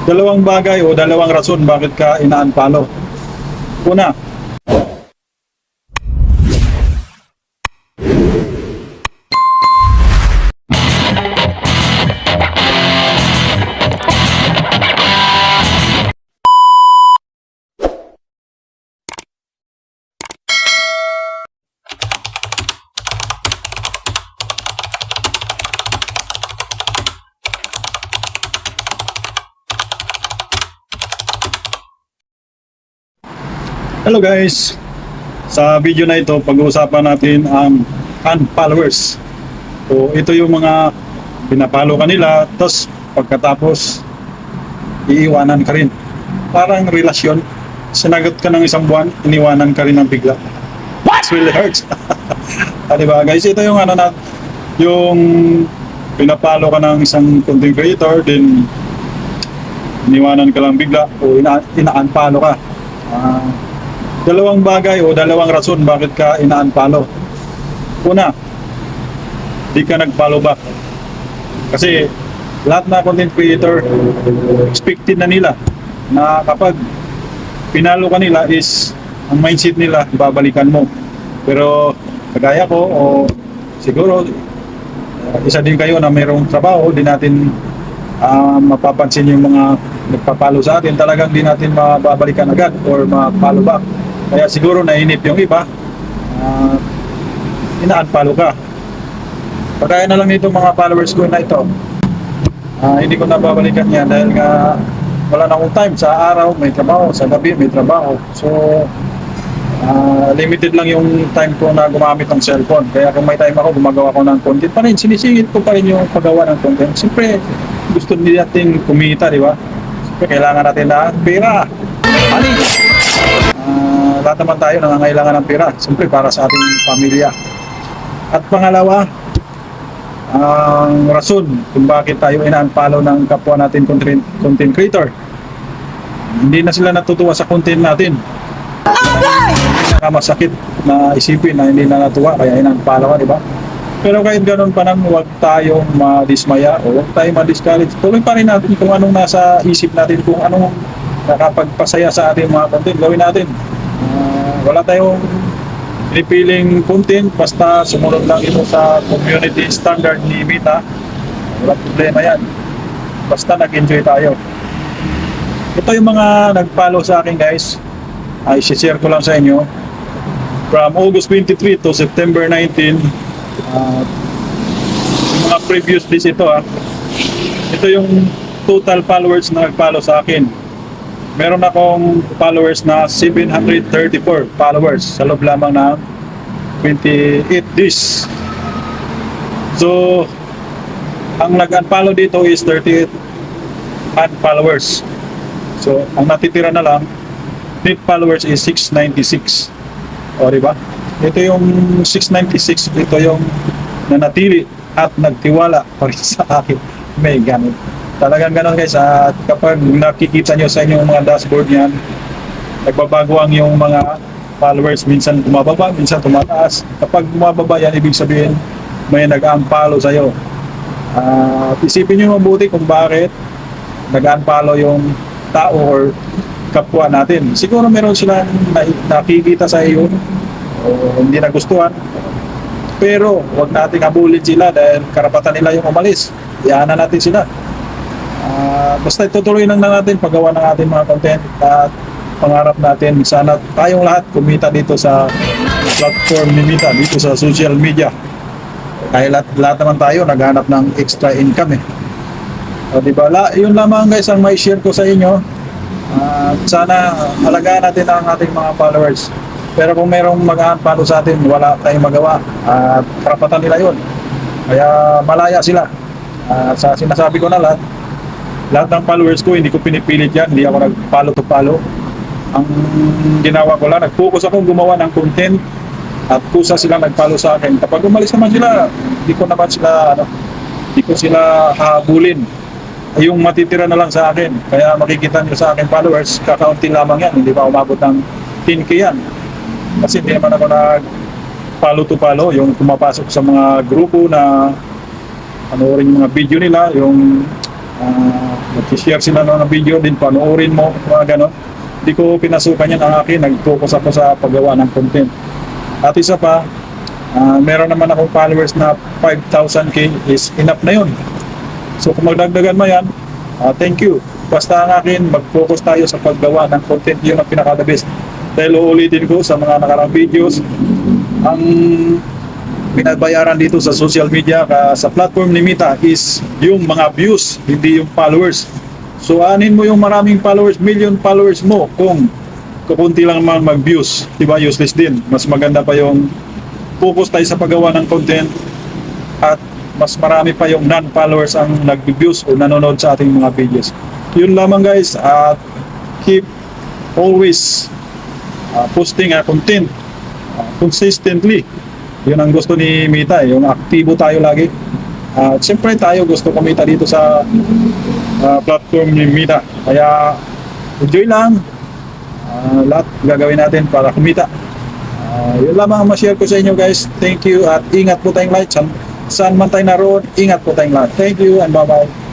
Dalawang bagay o dalawang rason bakit ka ina-unfollow. Una, hello guys. Sa video na ito, pag-uusapan natin ang unfollowers. So, ito yung mga pinapalo ka nila, tapos pagkatapos, iiwanan ka rin. Parang relasyon. Sinagot ka ng isang buwan, iniwanan ka rin ng bigla. It really hurts. Diba guys, ito yung yung pinapalo ka ng isang content creator, then iniwanan ka lang bigla o ina-unfollow ka. Dalawang bagay o dalawang rason bakit ka ina-unfollow. Una, di ka nag-follow back. Kasi lahat na content creator, expected na nila na kapag pinalo ka nila is ang mindset nila, babalikan mo. Pero kagaya ko o siguro isa din kayo na mayroong trabaho, di natin mapapansin yung mga nagpapalo sa atin, talagang di natin mababalikan agad or ma-follow back. Kaya siguro nainip yung iba, ina-unfollow ka. Pagkaya na lang nito mga followers ko na ito, hindi ko nababalikan yan dahil nga wala na akong time. Sa araw may trabaho, sa gabi may trabaho. So limited lang yung time ko na gumamit ng cellphone. Kaya kung may time ako, gumagawa ko ng content pa rin. Sinisingit ko pa rin yung paggawa ng content. Siyempre gusto natin kumita, di ba? Siyempre kailangan natin ng pera, money. Lahat naman tayo nangangailangan ng pera, siyempre para sa ating pamilya. At pangalawa, ang rason kung bakit tayo ina-unfollow ng kapwa natin content creator, hindi na sila natutuwa sa content natin. Masakit na isipin na hindi na natuwa kaya ina-unfollow ka, di ba? Pero kahit ganoon pa nang huwag tayong madismaya o huwag tayong ma-discourage. Tuloy pa rin natin kung anong nasa isip natin, kung anong nakapagpasaya sa ating mga content, gawin natin. Wala tayong pinipiling content, basta sumunod lang ito sa community standard ni Meta. Walang problema yan, basta nag-enjoy tayo. Ito yung mga nag-follow sa akin guys, ay share ko lang sa inyo from August 23 to September 19. Yung mga previous days ito ito yung total followers na nag-follow sa akin. Meron akong followers na 734 followers sa loob lamang ng 28 days. So, ang nag-unfollow dito is 38 unfollowers. So, ang natitira na lang, net followers is 696. O, diba? Ito yung 696, ito yung nanatili at nagtiwala pa rin sa akin. May ganun. Talagang gano'n guys, at kapag nakikita nyo sa inyong mga dashboard yan, nagbabago ang yung mga followers, minsan bumababa, minsan tumataas. Kapag bumababa yan, ibig sabihin may nag-unfollow sa'yo. Isipin nyo mabuti kung bakit nag-unfollow yung tao or kapwa natin. Siguro meron silang nakikita sa iyo o hindi nagustuhan, pero huwag nating habulin sila dahil karapatan nila yung umalis. Iyanan natin sila. Basta itutuloy lang na natin paggawa ng ating mga content at pangarap natin sana tayong lahat kumita dito sa platform ni Meta, dito sa social media. Kaya lahat naman tayo naghanap ng extra income o diba? Yun lamang guys ang may share ko sa inyo. Sana alagaan natin ang ating mga followers. Pero kung merong mag-unfollow sa atin, wala tayong magawa at karapatan nila yun. Kaya malaya sila. Sa sinasabi ko na lahat ng followers ko, hindi ko pinipilit yan, hindi ako nag-follow to follow. Ang ginawa ko lang, nag-focus ako gumawa ng content at kusa silang nag-follow sa akin. Kapag umalis naman sila, hindi ko sila habulin. Yung matitira na lang sa akin. Kaya makikita nyo sa akin followers, kakaunti lamang yan, hindi pa umabot ng 10k yan. Kasi hindi naman ako nag-follow to follow, yung pumapasok sa mga grupo na panoorin yung mga video nila, yung Nag-share sila ng video din, panoorin mo, mga ganon. Hindi ko pinasukan yan ang akin, nag-focus ako sa paggawa ng content. At isa pa, meron naman akong followers na 5,000k is enough na yun. So kung magdagdagan mo yan, thank you. Basta ang akin, mag-focus tayo sa paggawa ng content, yun ang pinaka-the best. Dahil uulitin ko sa mga nakarang videos, ang pinabayaran dito sa social media, sa platform ni Mita is yung mga views, hindi yung followers. So anin mo yung maraming followers, million followers mo kung kukunti lang naman mag-views, diba? Useless din. Mas maganda pa yung focus tayo sa paggawa ng content at mas marami pa yung non-followers ang nag-views o nanonood sa ating mga videos. Yun lamang guys, at keep always posting content consistently. Yun ang gusto ni Mita, yung aktibo tayo lagi. At siyempre tayo gusto kumita dito sa platform ni Mita. Kaya enjoy lang. Lahat gagawin natin para kumita. Yun lamang ang ma-share ko sa inyo guys. Thank you at ingat po tayong lahat. Saan man tayo naroon, ingat po tayong lahat. Thank you and bye-bye.